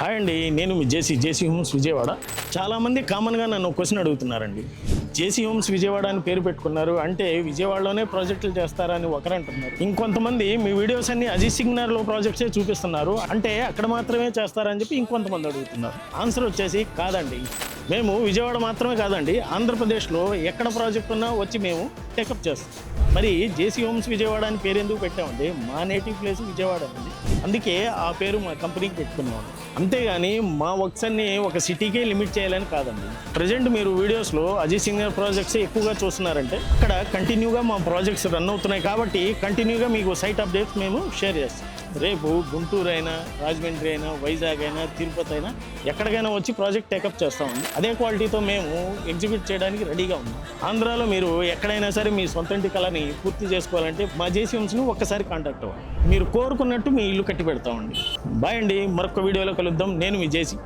Hi అండి, నేను మీ జేసీ homes Vijayawada. చాలామంది కామన్గా నన్ను క్వశ్చన్ అడుగుతున్నారండి. జేసీ హోమ్స్ విజయవాడ అని పేరు పెట్టుకున్నారు అంటే విజయవాడలోనే ప్రాజెక్టులు చేస్తారని ఒకరు అంటున్నారు. ఇంకొంతమంది మీ వీడియోస్ అన్ని అజిత్ సిగ్నర్లో ప్రాజెక్ట్సే చూపిస్తున్నారు అంటే అక్కడ మాత్రమే చేస్తారని చెప్పి ఇంకొంతమంది అడుగుతున్నారు. ఆన్సర్ వచ్చేసి కాదండి. మేము విజయవాడ మాత్రమే కాదండి, ఆంధ్రప్రదేశ్లో ఎక్కడ ప్రాజెక్ట్ ఉన్నా వచ్చి మేము టేకప్ చేస్తాం. మరి జేసీ హోమ్స్ విజయవాడ అని పేరు ఎందుకు పెట్టామండి? మా నేటివ్ ప్లేస్ విజయవాడ అండి, అందుకే ఆ పేరు మా కంపెనీకి పెట్టుకున్నాం. అంతేగాని మా వర్క్స్ అన్ని ఒక సిటీకే లిమిట్ చేయాలని కాదండి. ప్రజెంట్ మీరు వీడియోస్లో అజిత్ సింగర్ ప్రాజెక్ట్స్ ఎక్కువగా చూస్తున్నారంటే అక్కడ కంటిన్యూగా మా ప్రాజెక్ట్స్ రన్ అవుతున్నాయి కాబట్టి కంటిన్యూగా మీకు సైట్ అప్డేట్స్ మేము షేర్ చేస్తాం. రేపు గుంటూరు అయినా, రాజమండ్రి అయినా, వైజాగ్ అయినా, తిరుపతి అయినా ఎక్కడికైనా వచ్చి ప్రాజెక్ట్ టేకప్ చేస్తామండి. అదే క్వాలిటీతో మేము ఎగ్జిక్యూట్ చేయడానికి రెడీగా ఉన్నాం. ఆంధ్రాలో మీరు ఎక్కడైనా సరే మీ సొంత ఇంటి కళని పూర్తి చేసుకోవాలంటే మా జేసీ హోమ్స్ని ఒక్కసారి కాంటాక్ట్ అవ్వండి. మీరు కోరుకున్నట్టు మీ ఇల్లు కట్టి పెడతామండి. బాయ్ అండి, మరొక వీడియోలో కలుద్దాం. నేను మీ జేసీ.